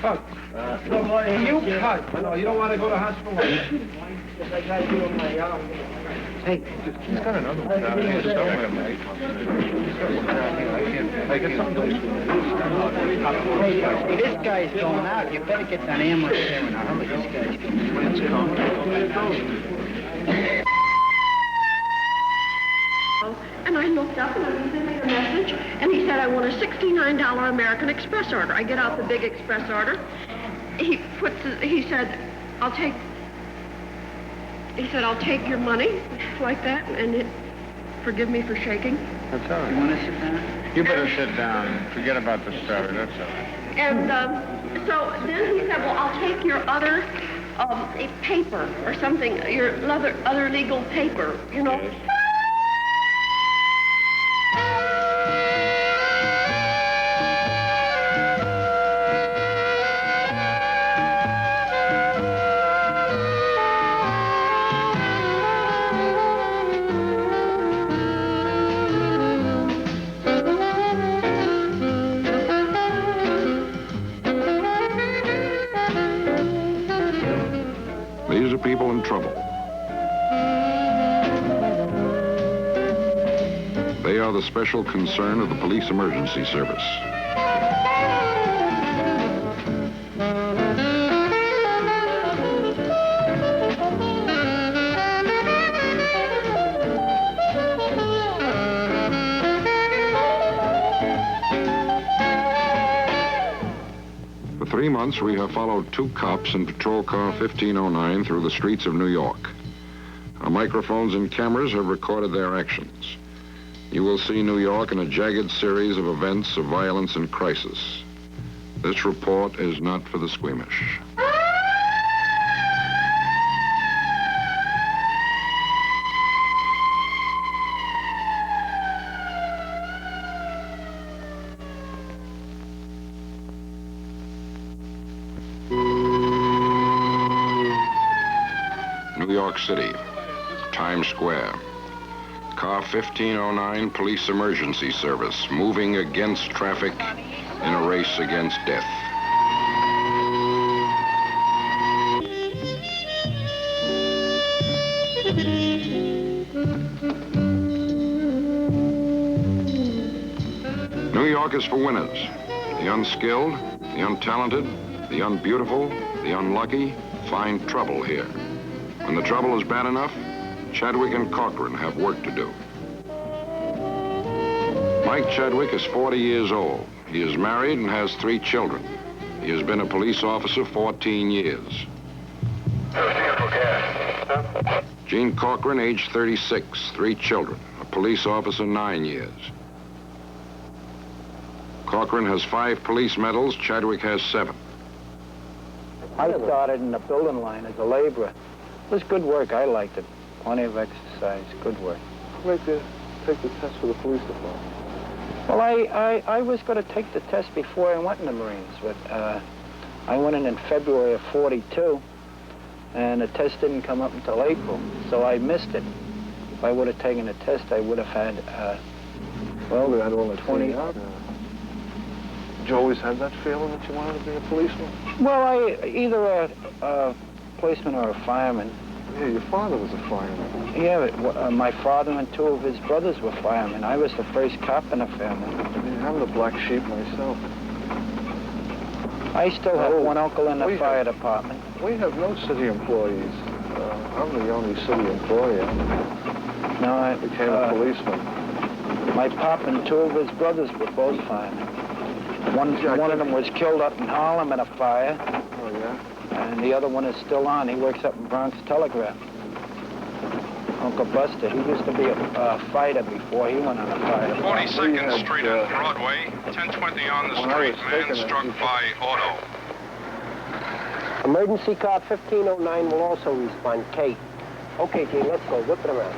cut. You cut. No, you don't want to go to hospital. Hey, He's got another one down here somewhere, mate. I get something. hey, this guy's going out. You better get that ambulance there in a hurry. This guy's And I looked up and I was sending a message, and he said, I want a $69 American Express order. I get out the big Express order. He said, I'll take your money, like that, and forgive me for shaking. That's all right. You want to sit down? You better sit down. Forget about the story, that's all right. And so then he said, well, I'll take your other paper or something, your other legal paper, you know. Yes. These are people in trouble. They are the special concern of the Police Emergency Service. For 3 months, we have followed 2 cops in patrol car 1509 through the streets of New York. Our microphones and cameras have recorded their actions. You will see New York in a jagged series of events of violence and crisis. This report is not for the squeamish. New York City, Times Square. Car 1509 Police Emergency Service, moving against traffic in a race against death. New York is for winners. The unskilled, the untalented, the unbeautiful, the unlucky find trouble here. When the trouble is bad enough, Chadwick and Cochran have work to do. Mike Chadwick is 40 years old. He is married and has 3 children. He has been a police officer 14 years. Gene Cochran, age 36, 3 children, a police officer 9 years. Cochran has 5 police medals, Chadwick has 7. I started in the building line as a laborer. It was good work. I liked it. Plenty of exercise. Good work. I'd like to take the test for the police department. Well, I was going to take the test before I went in the Marines, but I went in February of '42, and the test didn't come up until April, so I missed it. If I would have taken the test, I would have had, Well, they had all that 20. Did you always have that feeling that you wanted to be a policeman? Well, either a policeman or a fireman. Yeah, your father was a fireman. Yeah, but, my father and 2 of his brothers were firemen. I was the first cop in the family. Yeah, I'm the black sheep myself. I still have one uncle in the fire department. We have no city employees. I'm the only city employee. No, I Became a policeman. My pop and 2 of his brothers were both firemen. One of them was killed up in Harlem in a fire. Oh, yeah? And the other one is still on. He works up in Bronx Telegraph. Uncle Buster, he used to be a fighter before he went on a fire. 42nd Street and Broadway, 1020 on the street, man struck by auto. Emergency car 1509 will also respond. Kate. Okay, Kate, let's go. Whip it around.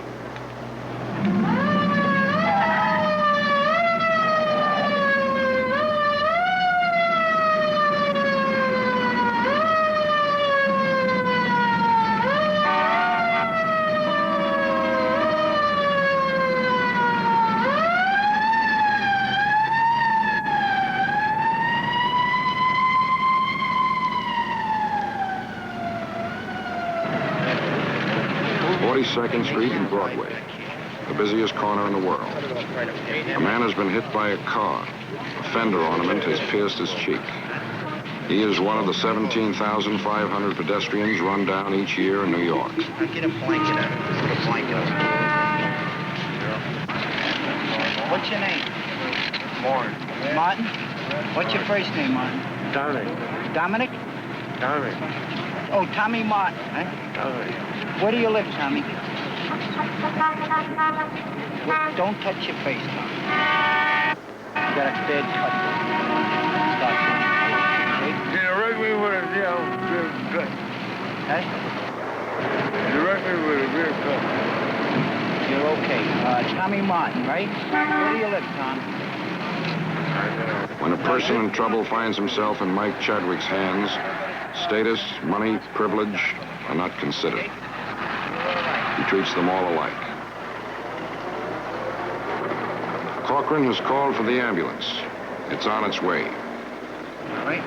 42nd Street and Broadway, the busiest corner in the world. A man has been hit by a car. A fender ornament has pierced his cheek. He is one of the 17,500 pedestrians run down each year in New York. Get a blanket out. Put a blanket out. What's your name? Martin. Martin? What's your first name, Martin? Dominic. Dominic? Dominic. Oh, Tommy Martin, huh? Dominic. Where do you live, Tommy? Well, don't touch your face, Tommy. You got a bad cut. Stop doing it. Okay? Direct me with a real cut. Huh? Direct me with a real cut. You're okay. Tommy Martin, right? Where do you live, Tom? When a person in trouble finds himself in Mike Chadwick's hands, status, money, privilege are not considered. He treats them all alike. Corcoran has called for the ambulance. It's on its way. All right?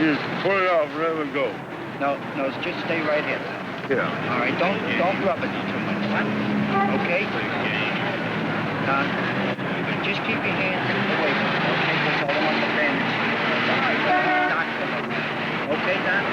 Just pull it off and let it go. No, just stay right here. Yeah. All right, don't rub it too much, son. Okay? Just keep your hands away from it, okay? Because I don't want the bandage. All right, doctor. Okay, Tom?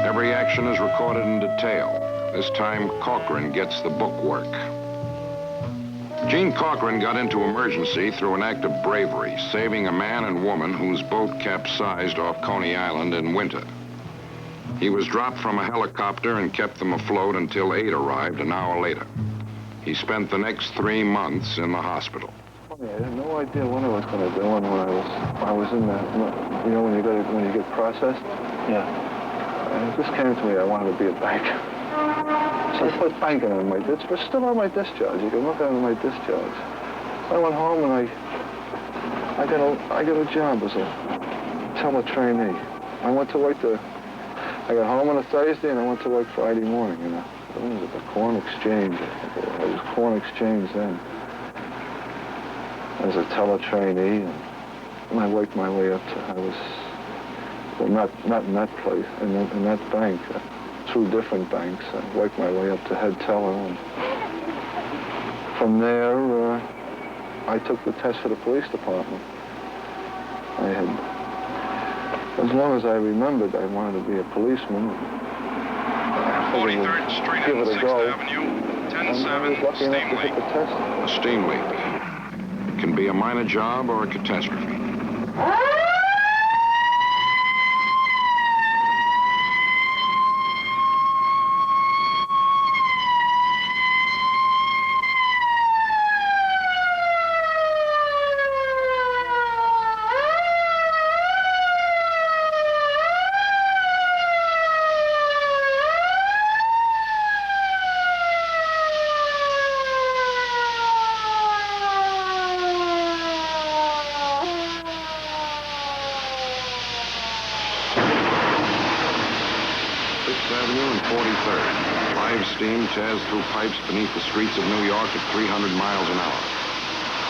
Every action is recorded in detail. This time, Corcoran gets the book work. Gene Corcoran got into emergency through an act of bravery, saving a man and woman whose boat capsized off Coney Island in winter. He was dropped from a helicopter and kept them afloat until aid arrived an hour later. He spent the next 3 months in the hospital. I had no idea what I was going to do, and when I was in that, you know, when you get processed. Yeah. And it just came to me, I wanted to be a banker. So I put banking on my discharge. It's still on my discharge. You can look at it on my discharge. I went home and I got a job as a teletrainee. I went to work I got home on a Thursday and I went to work Friday morning, you know. It was at the Corn Exchange. It was Corn Exchange then. As a teletrainee, and I worked my way up to, well, not in that place, in that bank, 2 different banks. I worked my way up to head teller, and from there, I took the test for the police department. As long as I remembered, I wanted to be a policeman. 43rd Street and 6th Avenue, 10-7, steam leak. A steam leak. It can be a minor job or a catastrophe. Avenue and 43rd. Live steam tears through pipes beneath the streets of New York at 300 miles an hour.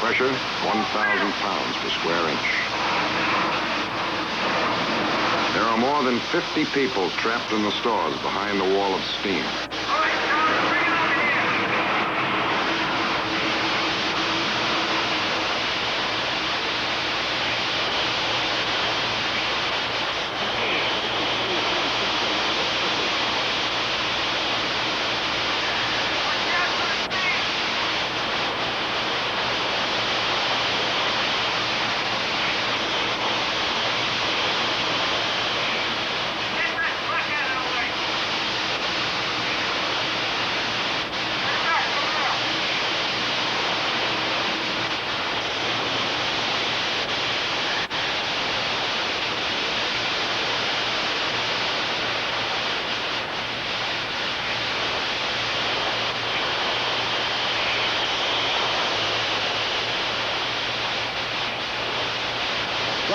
Pressure, 1,000 pounds per square inch. There are more than 50 people trapped in the stores behind the wall of steam.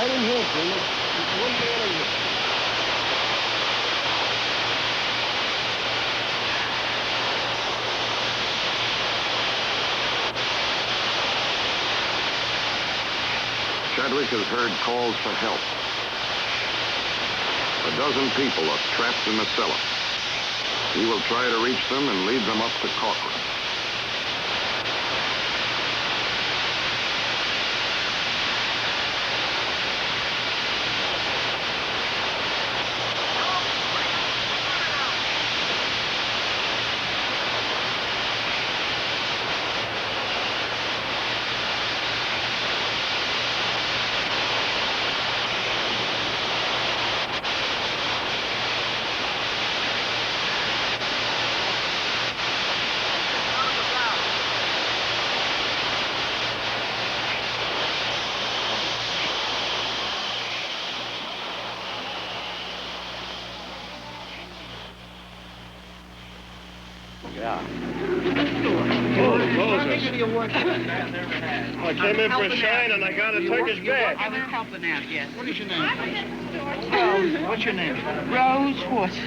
Right in here, Junior. It's one man in here. Chadwick has heard calls for help. A dozen people are trapped in the cellar. He will try to reach them and lead them up to Corcoran. I came in for a shine and I got a Turkish bag. I was helping out, yes. What is your name? What's your name? Rose Schwartz.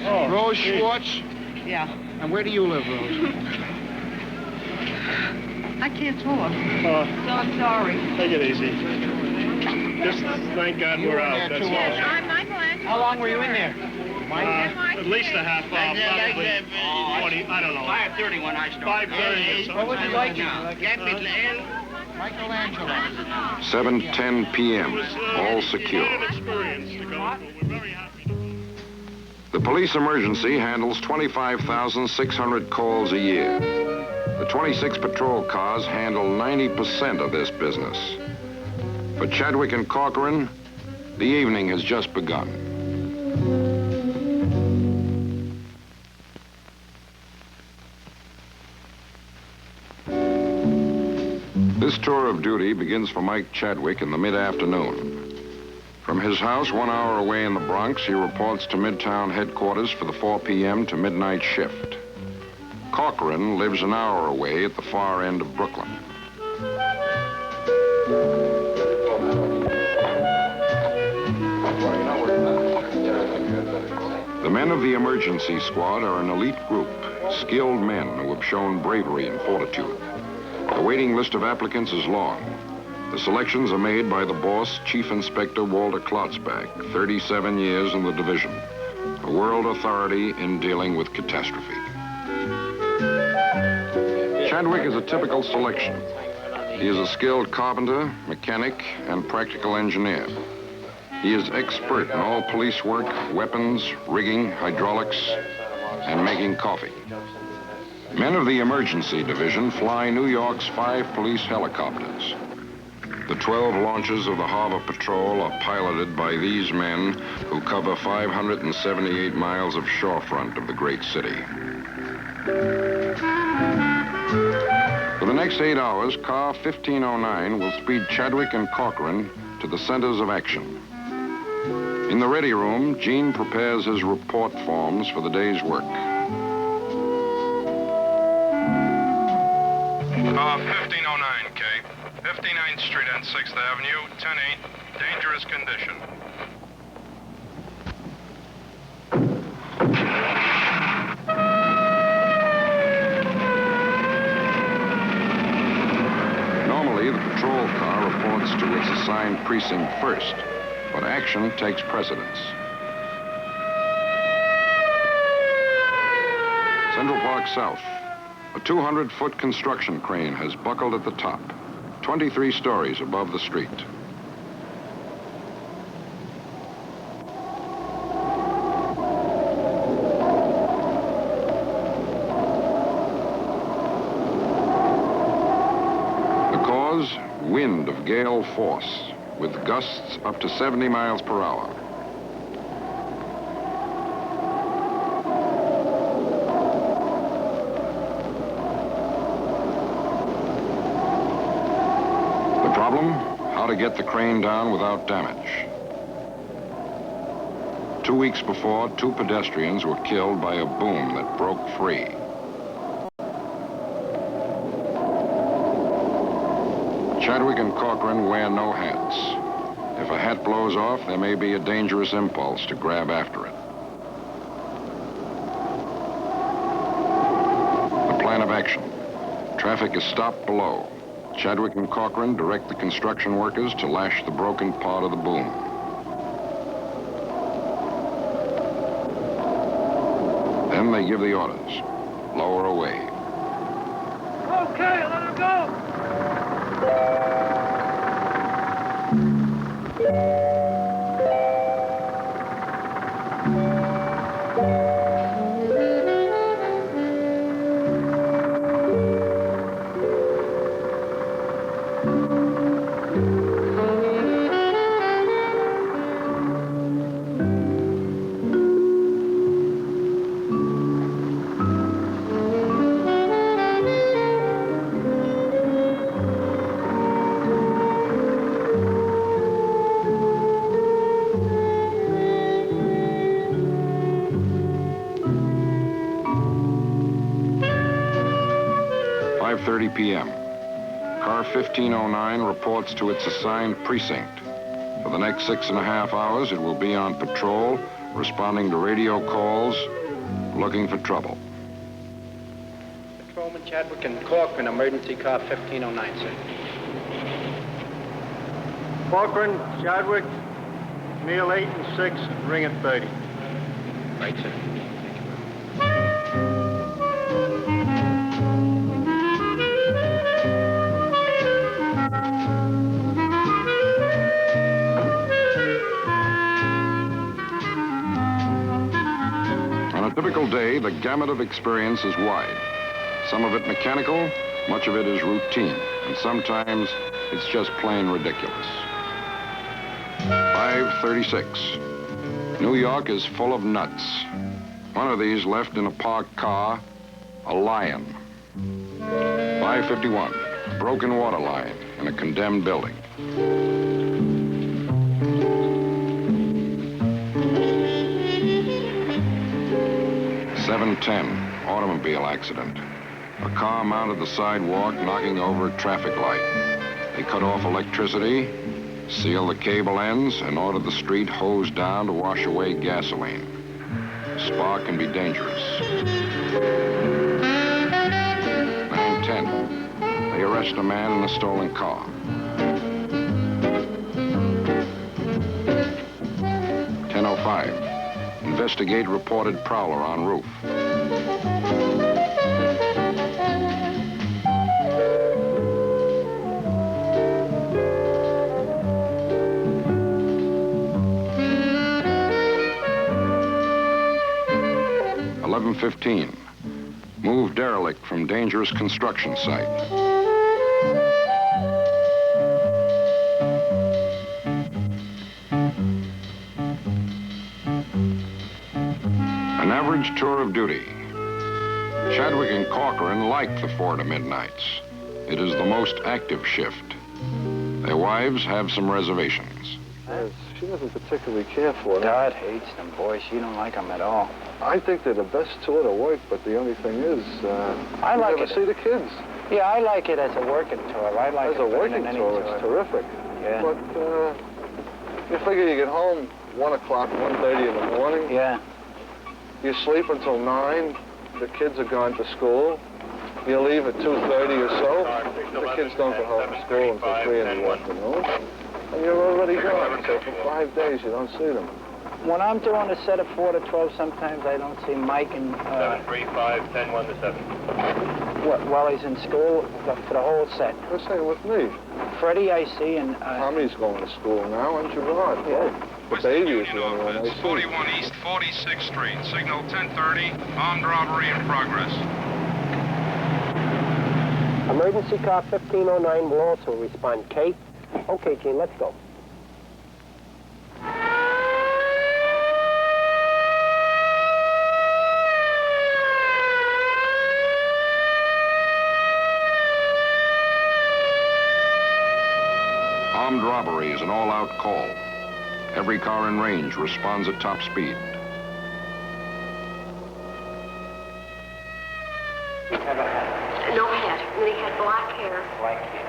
Oh, Rose Schwartz? Yeah. And where do you live, Rose? I can't talk. So I'm sorry. Take it easy. Just thank God we're out, that's all. I'm Michael Angelo. How long were you in there? At least a half hour, probably 20, I don't know. 5:30 when I started. 5:30 or something. What would you like? Michelangelo. 7:10 p.m., all Quite secure. an experience to go through. We're very happy. The police emergency handles 25,600 calls a year. The 26 patrol cars handle 90% of this business. For Chadwick and Corcoran, the evening has just begun. This tour of duty begins for Mike Chadwick in the mid-afternoon. From his house 1 hour away in the Bronx, he reports to Midtown headquarters for the 4 p.m. to midnight shift. Corcoran lives an hour away at the far end of Brooklyn. The men of the emergency squad are an elite group, skilled men who have shown bravery and fortitude. The waiting list of applicants is long. The selections are made by the boss, Chief Inspector Walter Klotzbach, 37 years in the division, a world authority in dealing with catastrophe. Chadwick is a typical selection. He is a skilled carpenter, mechanic, and practical engineer. He is expert in all police work, weapons, rigging, hydraulics, and making coffee. Men of the emergency division fly New York's 5 police helicopters. The 12 launches of the Harbor Patrol are piloted by these men who cover 578 miles of shorefront of the great city. For the next 8 hours, car 1509 will speed Chadwick and Corcoran to the centers of action. In the ready room, Gene prepares his report forms for the day's work. Car 1509, Kay. 59th Street and 6th Avenue, 10-8, dangerous condition. Normally, the patrol car reports to its assigned precinct first, but action takes precedence. Central Park South. A 200-foot construction crane has buckled at the top, 23 stories above the street. The cause? Wind of gale force, with gusts up to 70 miles per hour. Problem? How to get the crane down without damage. 2 weeks before, 2 pedestrians were killed by a boom that broke free. Chadwick and Corcoran wear no hats. If a hat blows off, there may be a dangerous impulse to grab after it. The plan of action. Traffic is stopped below. Chadwick and Corcoran direct the construction workers to lash the broken part of the boom. Then they give the orders. Lower away. Okay, let her go. p.m. Car 1509 reports to its assigned precinct. For the next 6.5 hours, it will be on patrol, responding to radio calls, looking for trouble. Patrolman Chadwick and Corcoran, emergency car 1509, sir. Corcoran, Chadwick, Neil 8 and 6, ring at 30. Right, sir. On a typical day, the gamut of experience is wide. Some of it mechanical, much of it is routine, and sometimes it's just plain ridiculous. 5:36. New York is full of nuts. One of these left in a parked car, a lion. 5:51. Broken water line in a condemned building. 7:10, automobile accident. A car mounted the sidewalk, knocking over a traffic light. They cut off electricity, sealed the cable ends, and ordered the street hosed down to wash away gasoline. A spark can be dangerous. 9:10, they arrest a man in a stolen car. 10:05, investigate reported prowler on roof. 11:15, move derelict from dangerous construction site. 'An average tour of duty. Chadwick and Corcoran like the 4 to midnights. It is the most active shift. Their wives have some reservations. She doesn't particularly care for them. Dad hates them, boy. She don't like them at all. I think they're the best tour to work, but the only thing is, I like you never see the kids. Yeah, I like it as a working tour. I like As it a better working than any tour, it's terrific. Yeah. But you figure you get home 1 o'clock, 1:30 in the morning. Yeah. You sleep until 9. The kids are gone to school. You leave at 2:30 or so. The kids don't go home from school until 3 in the afternoon. And you're already gone. So for 5 days, you don't see them. When I'm doing a set of 4 to 12, sometimes I don't see Mike and... 7, 3, 5, 10, 1 to 7. While he's in school, for the whole set. The same with me. Freddie I see, and... Tommy's going to school now, and Gerard. Yeah. The baby is the only one I see. 41 East 46th Street, signal 1030, armed robbery in progress. Emergency car 1509 will also respond. Kate? Okay, Gene, let's go. Armed robbery is an all-out call. Every car in range responds at top speed. No hat, and he had black hair. Black hair,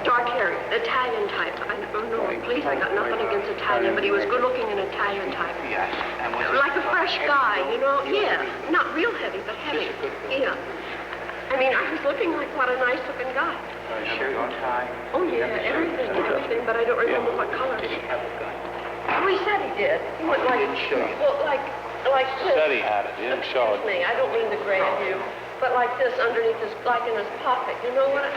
dark hair, Italian type. I don't know, please, I got nothing against Italian, but he was good looking and Italian type. Yes. And was Like a fresh guy, you know? Yeah. Not real heavy, but heavy. Yeah. I mean, I was looking like what a nice looking guy. shirt and tie? Oh, yeah, everything, but I don't remember what color. Did he have a gun? Oh, he said he did. He went like, well, like this. Said he had it. He didn't show Excuse me, I don't mean to grab you, but like this underneath his, like in his pocket. You know what?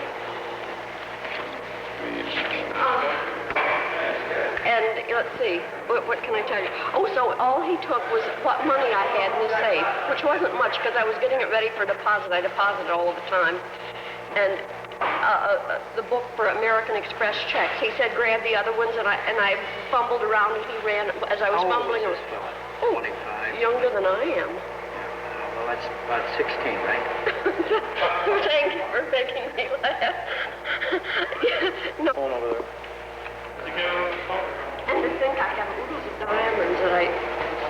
And let's see, what can I tell you? Oh, so all he took was what money I had in the safe, which wasn't much because I was getting it ready for deposit. I deposited all the time. And the book for American Express checks. He said grab the other ones, and I fumbled around and he ran. As I was fumbling, it was 25. Younger than I am. Well, that's about 16, right? Thank you for making me laugh. No. Over there. And to think I have oodles of diamonds that I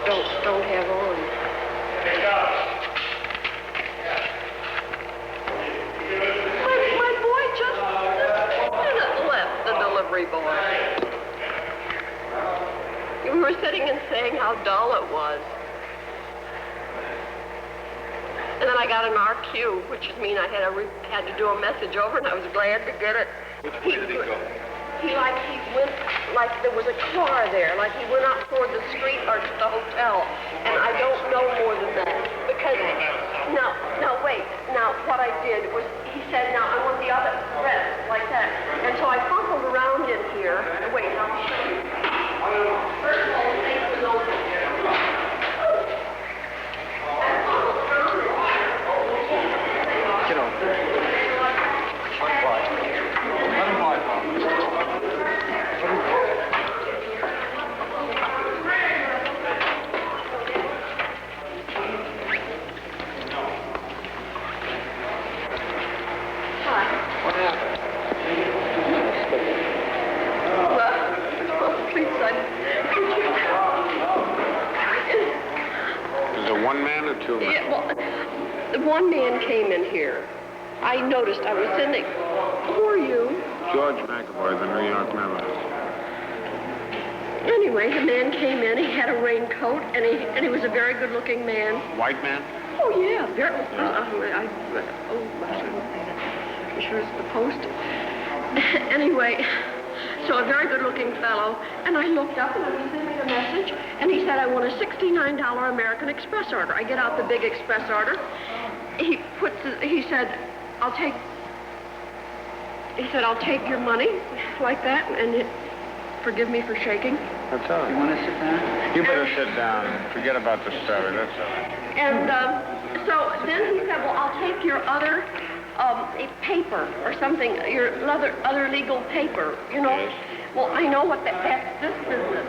don't have on. My boy just left the delivery boy. We were sitting and saying how dull it was. And then I got an RQ, which means I had to do a message over, and I was glad to get it. Which way did he go? He went, like there was a car there, like he went out toward the street or to the hotel, and I don't know more than that. Because, no, wait. Now, what I did was, he said, now I want the other rest, like that. And so I fumbled around in here. Wait, I'll show you. First of all, the thing was open. Get over there. One boy. Let him boy, Bob. What happened? Well, please, son. Is it one man or two men? Yeah, well, one man came in here. I noticed I was sitting. Who are you? George McAvoy, the New York Mariners. Anyway, the man came in. He had a raincoat, and he was a very good-looking man. White man? Oh yeah, very. I'm sure it's the post. Anyway, so a very good-looking fellow, and I looked up and I was sending a message, and he said I want a $69 American Express order. I get out the big Express order. He said, I'll take your money, like that, and forgive me for shaking. That's all right. You want to sit down? You better sit down and forget about the story, that's all right. And so then he said, well, I'll take your other paper or something, your other legal paper, you know. Yes. Well, I know what that's this business.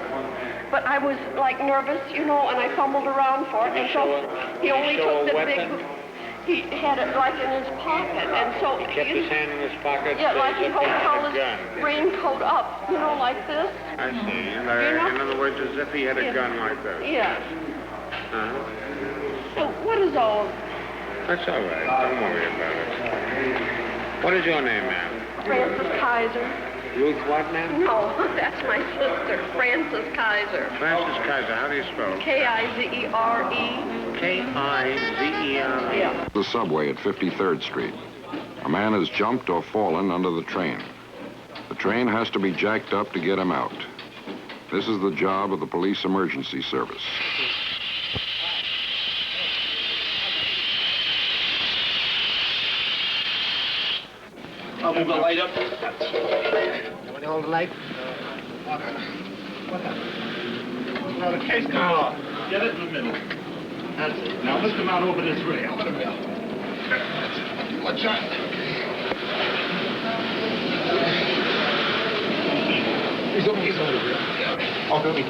But I was, like, nervous, you know, and I fumbled around for it. Did he And so he only show took a the big... weapon? He had it, like, in his pocket, and so... He kept his hand in his pocket? Yeah, like he as if he had held a his gun. raincoat up, you know, like this. I see. In know? other words, as if he had a Yeah. gun like that. Yeah. Uh-huh. So what is all... That's all right. Don't worry about it. What is your name, ma'am? Frances Kaiser? Ruth what, ma'am? No, that's my sister, Frances Kaiser. Frances Kaiser. How do you spell it? K-I-Z-E-R-E. K-I-Z-E-R-E. Yeah. The subway at 53rd Street. A man has jumped or fallen under the train. The train has to be jacked up to get him out. This is the job of the police emergency service. I'll move the light up. Want to hold the light? Now, the case comes off. Get it in a minute. That's it. Now, lift him out over this rail. That's it. Watch out. He's over here. Oh, go me.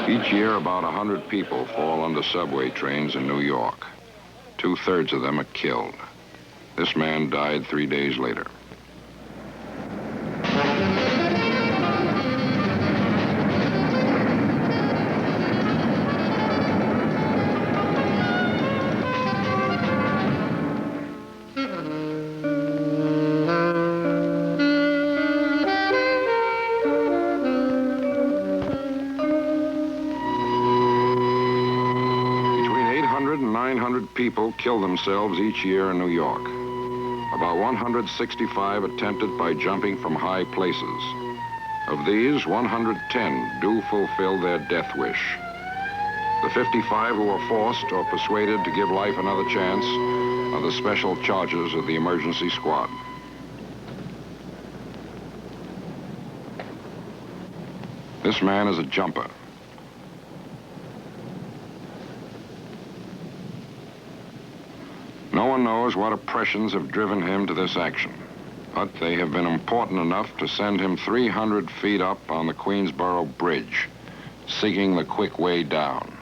Each year, about 100 people fall under subway trains in New York. 2/3 of them are killed. This man died 3 days later. Between 800 and 900 people kill themselves each year in New York. About 165 attempted by jumping from high places. Of these, 110 do fulfill their death wish. The 55 who are forced or persuaded to give life another chance are the special charges of the emergency squad. This man is a jumper. No one knows what oppressions have driven him to this action, but they have been important enough to send him 300 feet up on the Queensboro Bridge, seeking the quick way down.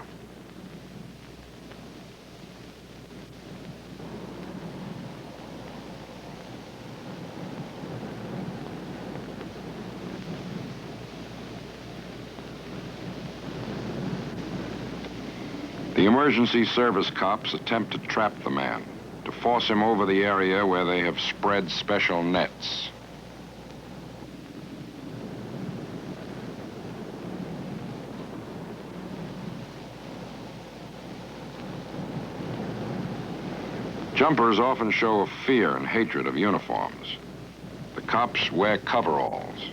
The emergency service cops attempt to trap the man, to force him over the area where they have spread special nets. Jumpers often show a fear and hatred of uniforms. The cops wear coveralls.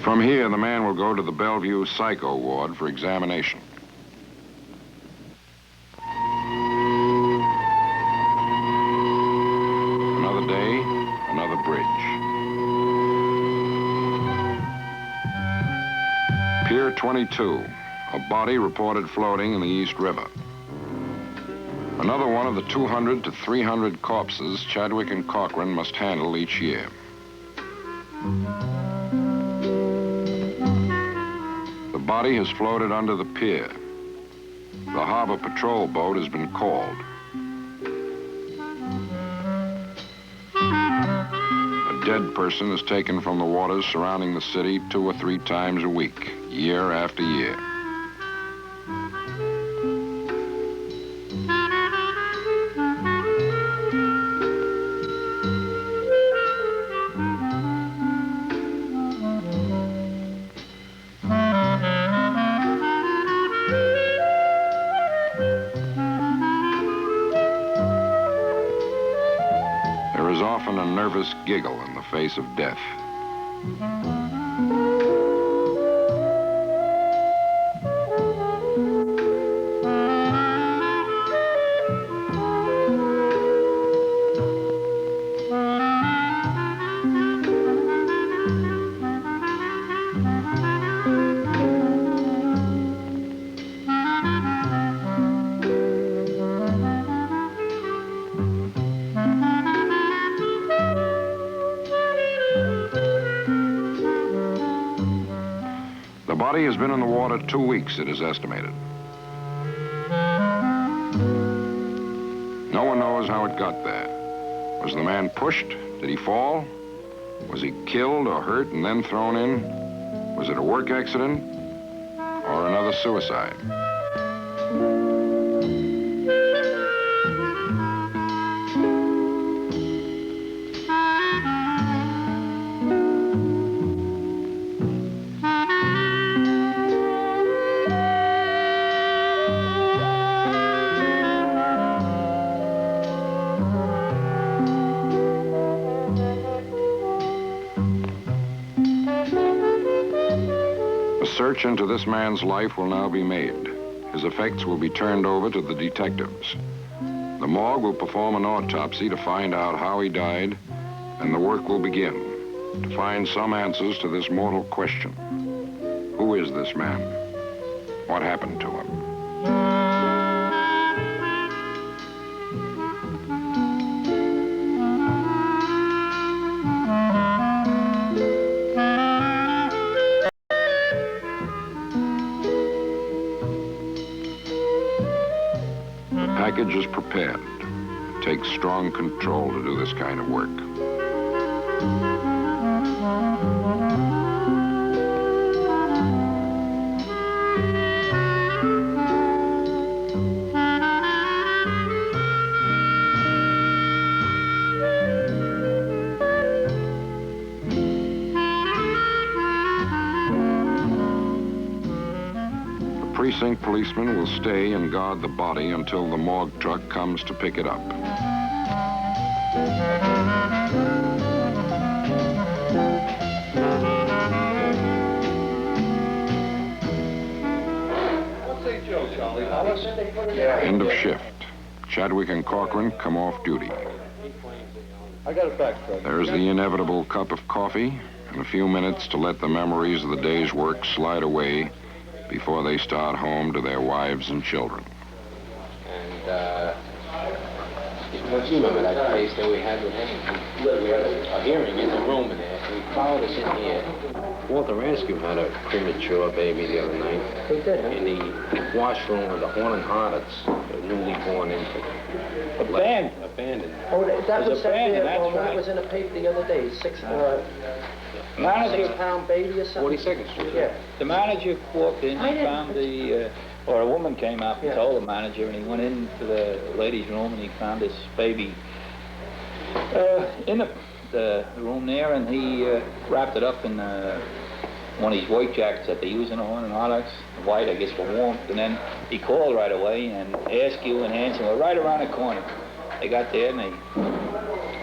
From here, the man will go to the Bellevue Psycho Ward for examination. Another day, another bridge. Pier 22, a body reported floating in the East River. Another one of the 200 to 300 corpses Chadwick and Cochran must handle each year. The body has floated under the pier. The harbor patrol boat has been called. A dead person is taken from the waters surrounding the city 2 or 3 times a week, year after year. There is often a nervous giggle in the face of death. The body has been in the water 2 weeks, it is estimated. No one knows how it got there. Was the man pushed? Did he fall? Was he killed or hurt and then thrown in? Was it a work accident or another suicide? A search into this man's life will now be made. His effects will be turned over to the detectives. The morgue will perform an autopsy to find out how he died, and the work will begin to find some answers to this mortal question. Who is this man? What happened to him? The package is prepared. It takes strong control to do this kind of work. Precinct policeman will stay and guard the body until the morgue truck comes to pick it up. End of shift. Chadwick and Corcoran come off duty. I got it back, Fred. There's the inevitable cup of coffee and a few minutes to let the memories of the day's work slide away before they start home to their wives and children. And, you remember that case that we had with him? We had a hearing in the room in there. He followed us in here. Walter Ranskew had a premature baby the other night. He did, huh? In the washroom of the Horn and Hardets, a newly born infant. Abandoned. Oh, that was abandoned, there, that's that right. was in a paper the other day, Manager, 6-pound baby or something? 42nd Street. Yeah. the manager walked in I and didn't- found the, or a woman came up and Yeah. told the manager, and he went into the ladies' room and he found this baby in the room there, and he wrapped it up in one of these white jackets that they use in the Horn and Hardets, white, I guess, for warmth, and then he called right away, and Askew and Hanson were right around the corner. They got there, and the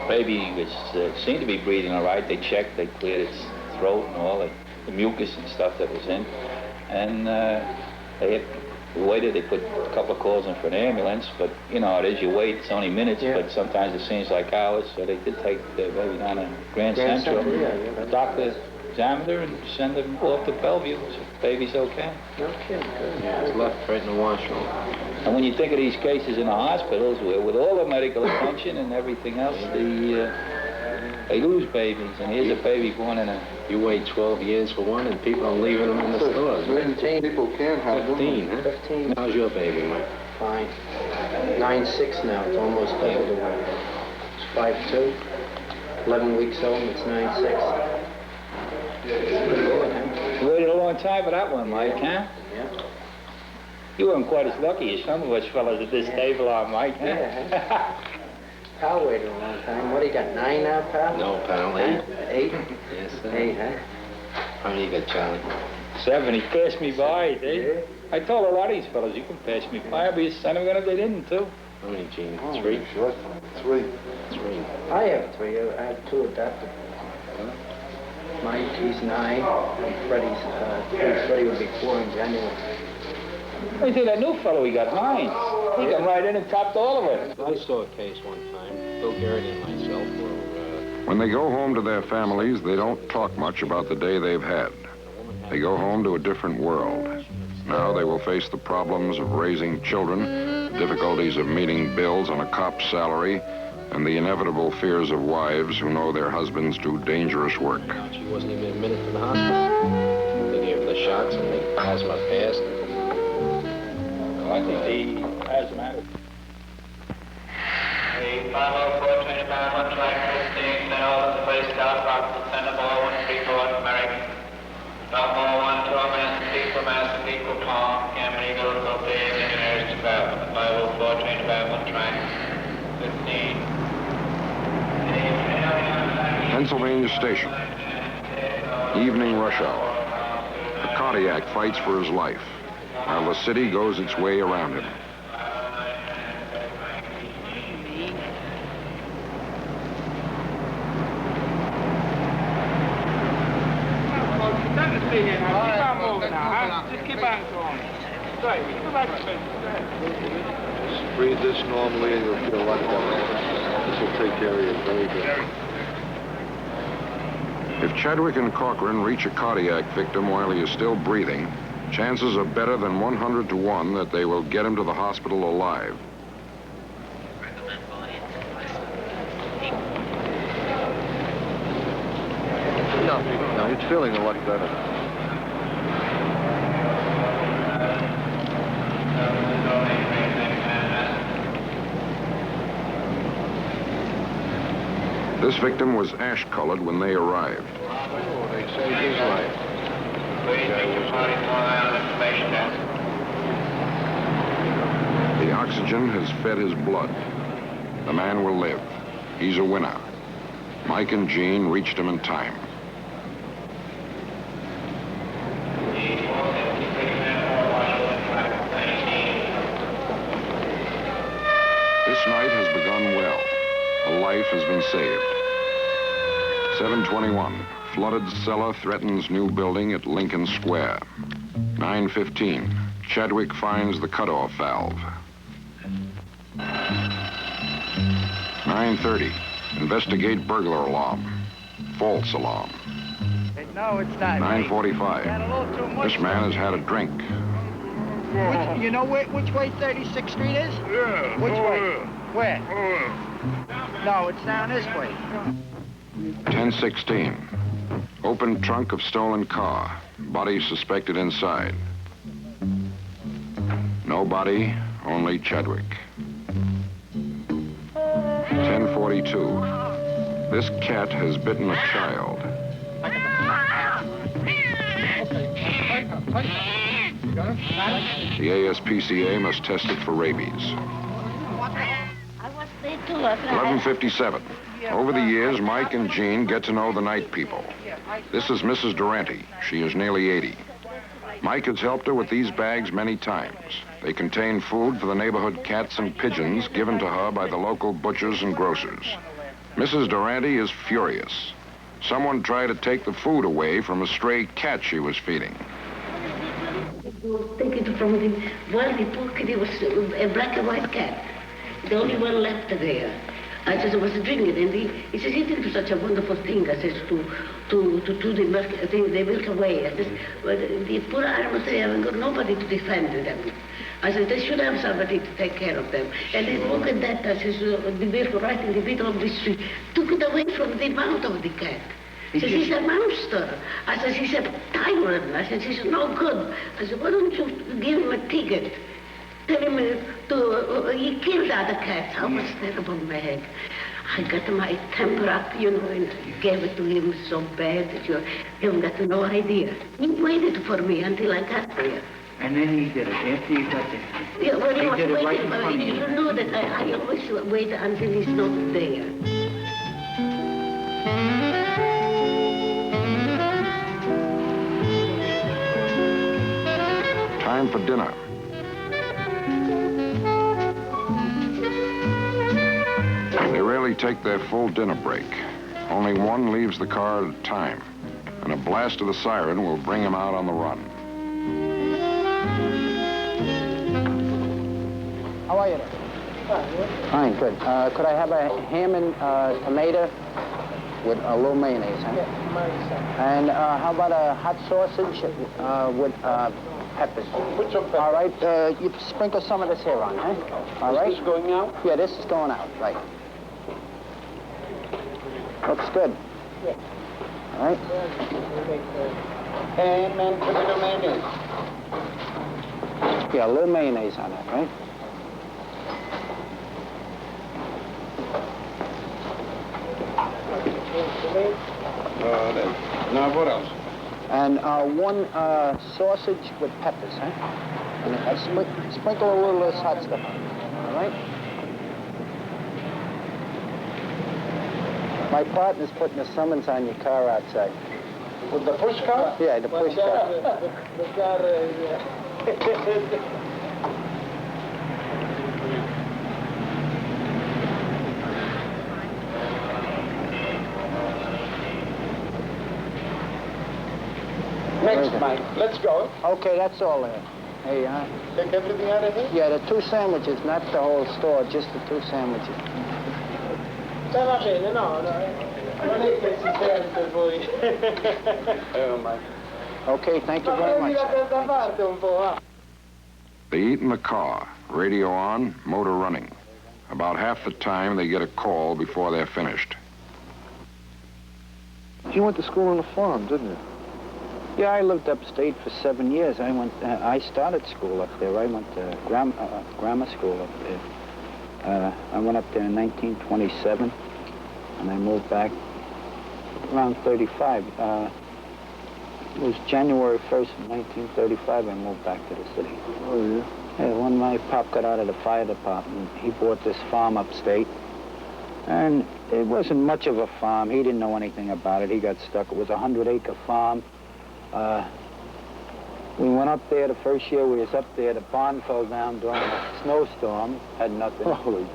baby was seemed to be breathing all right. They checked, they cleared its throat and all the mucus and stuff that was in, and they waited. They put a couple of calls in for an ambulance, but you know how it is. You wait, it's only minutes, but sometimes it seems like hours. So they did take the baby down to Grand Central. Yeah. The doctor examined her and sent her off to Bellevue. So the baby's okay. No kidding, good. Yeah, it was left right in the washroom. And when you think of these cases in the hospitals, where with all the medical attention and everything else, they lose babies. And here's a baby born in a... You wait 12 years for one, and people are leaving them in the stores. 15. People can't have them. 15, huh? 15. How's your baby, Mike? Fine. 9'6" now, it's almost double the weight. It's 5'2". 11 weeks old, it's 9'6". You waited a long time for that one, Mike, huh? Yeah. You weren't quite as lucky as some of us fellas at this table are, Mike, huh? Yeah. Pal waited a long time. What, he got 9 now, pal? No, pal, Huh? 8. 8? Yes, sir. 8, huh? How many you got, Charlie? 7, he passed me by, see? Yeah. I told a lot of these fellas, you can pass me by, I'll be son of a gun if they didn't, too. How many, Gene? Oh, 3? Sure. 3. 3. I have 3. I have 2 adopted. Mike, he's 9, and Freddie will be 4 in January. I see that new fellow, he got 9. He come right in and topped all of us. I saw a case one time. Bill Garrity and myself were... When they go home to their families, they don't talk much about the day they've had. They go home to a different world. Now they will face the problems of raising children, the difficulties of meeting bills on a cop's salary, and the inevitable fears of wives who know their husbands do dangerous work. She wasn't even admitted to the hospital. They gave her the shots and the plasma passed. I think the asthmatic. The 504 25 on track 15, then over the police car, Rockford Center, Ball 134, American. Baltimore 1 to Master for Master Equal Palm, Cameron Eagle, Copley, Engineers Department, 504 25 on track 15. Pennsylvania Station. Evening rush hour. The Cardiac fights for his life, while the city goes its way around him. Keep on moving now, huh? Just keep on going. Right, go back to bed. Just breathe this normally and you'll feel a lot better. This will take care of you very good. If Chadwick and Corcoran reach a cardiac victim while he is still breathing, chances are better than 100 to 1 that they will get him to the hospital alive. No, he's feeling a lot better. This victim was ash-colored when they arrived. Oh, they saved his life. The oxygen has fed his blood. The man will live. He's a winner. Mike and Jean reached him in time. This night has begun well. A life has been saved. 7:21. Flooded cellar threatens new building at Lincoln Square. 9:15. Chadwick finds the cutoff valve. 9:30. Investigate burglar alarm. False alarm. No, it's not. 9:45. This man has had a drink. You know which way 36th Street is? Yeah. Which way? Where? Oh, No, it's down this way. 10:16. Open trunk of stolen car. Body suspected inside. No body, only Chadwick. 10:42. This cat has bitten a child. The ASPCA must test it for rabies. 11:57. Over the years, Mike and Jean get to know the night people. This is Mrs. Durante. She is nearly 80. Mike has helped her with these bags many times. They contain food for the neighborhood cats and pigeons given to her by the local butchers and grocers. Mrs. Durante is furious. Someone tried to take the food away from a stray cat she was feeding. Take it from the one he took, it was a black and white cat. The only one left there. I just was drinking, and he says, he did such a wonderful thing, I says, to the milk away. I says, well, the poor animals, they haven't got nobody to defend them. I said, they should have somebody to take care of them. And then look at that, I says, the milk right in the middle of the street, took it away from the mouth of the cat. He says, he's a monster. I said, he's a tyrant. I said, he's no good. I said, why don't you give him a ticket? Tell him he killed other cats. I was terrible mad. I got my temper up, and gave it to him so bad that you haven't got no idea. He waited for me until I got there. And then he did it after you got there. Yeah, well, he was did it right waiting. in front of you. You know that I always wait until he's not there. Time for dinner. They rarely take their full dinner break. Only one leaves the car at a time, and a blast of the siren will bring him out on the run. How are you? Fine, good. Could I have a ham and tomato with a little mayonnaise, huh? And how about a hot sausage with peppers? Put some peppers. All right, you sprinkle some of this here on, huh? All right. Is this going out? Yeah, this is going out, right. Looks good. Yeah. All right. Ham and tomato mayonnaise. Yeah, a little mayonnaise on it, right? Now, what else? And one sausage with peppers, huh? And sprinkle a little of this hot stuff on it, all right? My partner's putting a summons on your car outside. With the push car? Yeah, the push car. Next, Mike. Let's go. Okay, that's all there. Hey, Take everything out of here? yeah, the two sandwiches, not the whole store, just the two sandwiches. Sta va bene, no. Okay, thank you very much. They eat in the car, radio on, motor running. About half the time, they get a call before they're finished. You went to school on a farm, didn't you? Yeah, I lived upstate for 7 years. I started school up there. I went to grammar school up there. I went up there in 1927, and I moved back around 35. It was January 1st, 1935, I moved back to the city. Oh, yeah? Yeah, when my pop got out of the fire department, he bought this farm upstate. And it wasn't much of a farm. He didn't know anything about it. He got stuck. It was a 100-acre farm. We went up there the first year we was up there. The barn fell down during a snowstorm. Had nothing. Holy.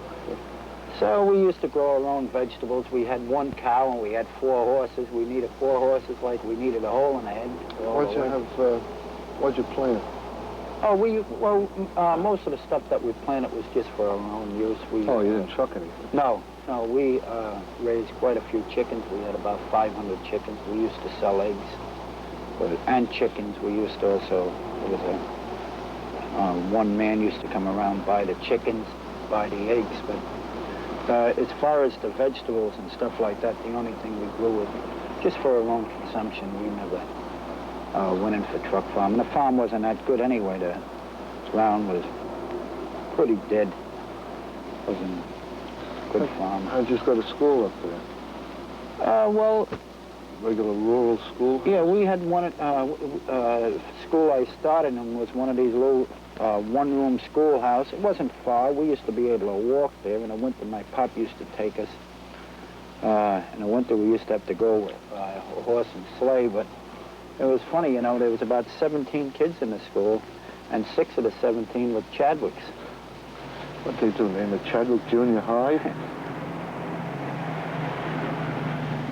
So we used to grow our own vegetables. We had 1 cow and we had 4 horses. We needed 4 horses like we needed a hole in the head. What'd you plant? Oh, most of the stuff that we planted was just for our own use. You didn't chuck anything? No, we raised quite a few chickens. We had about 500 chickens. We used to sell eggs. And chickens. We used to also, one man used to come around, buy the chickens, buy the eggs. But as far as the vegetables and stuff like that, the only thing we grew was just for our own consumption. We never went in for truck farm. And the farm wasn't that good anyway. The ground was pretty dead. It wasn't a good farm. How'd you just go to school up there? Regular rural school? Yeah, we had one at school I started in was one of these little one-room schoolhouse. It wasn't far. We used to be able to walk there. In the winter, my pop used to take us. In the winter, we used to have to go with a horse and sleigh, but it was funny, there was about 17 kids in the school, and 6 of the 17 were Chadwicks. What'd they do, name it Chadwick Junior High?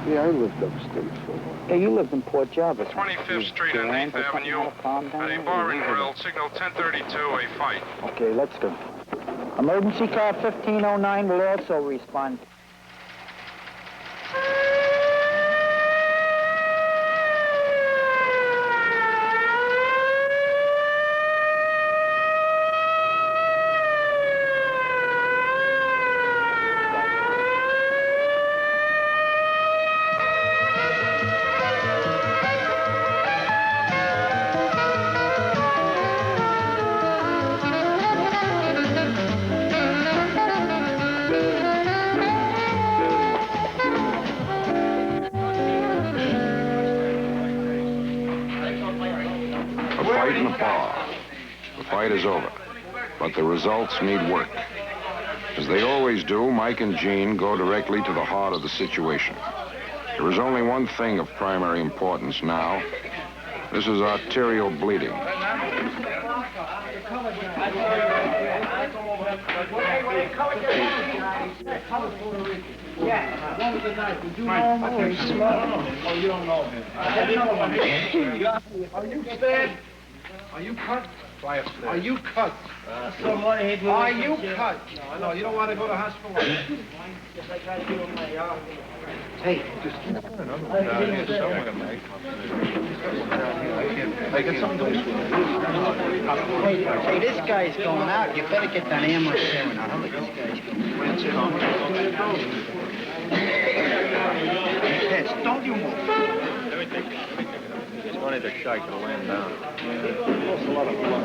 Yeah, I lived upstate for a while. Yeah, you lived in Port Jarvis. 25th Street and 8th Avenue. At a bar and grill, signal 1032, a fight. Okay, let's go. Emergency car 1509 will also respond. Is over, but the results need work. As they always do, Mike and Gene go directly to the heart of the situation. There is only one thing of primary importance now. This is arterial bleeding. Are you cut? Are you cut? Are you cut? No, you don't want to go to hospital. Hey, just I get something to Hey, this guy's going out. You better get that ambulance there now. How about this guy's going? Yes, don't you move. It's funny the shark will land down. Lost a lot of blood.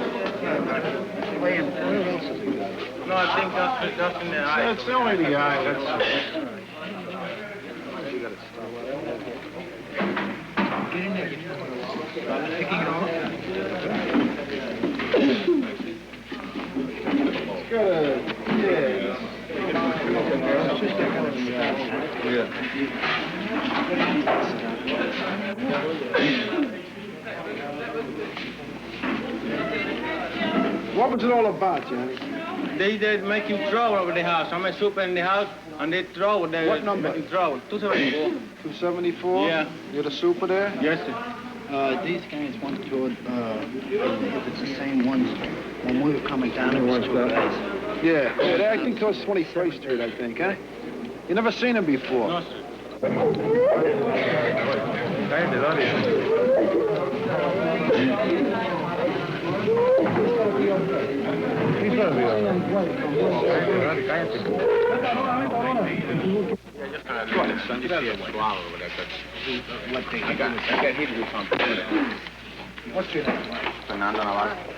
Where else is he? No, I think that's in the eye. It's only the eye, that's all. You gotta stop. Get in there. Picking it off. What was it all about, Johnny? They make him throw over the house. I'm a super in the house, and they throw. What number? Throw. 274. 274? Yeah. You're the super there? Yes, sir. These guys went to if it's the same ones, when we were coming down, it was 2 guys. Yeah, they're acting towards 23rd Street, I think, huh? You never seen them before? No, sir. Cállate, dale. Cállate. I got hit with something. What's your name? Fernando Navarro.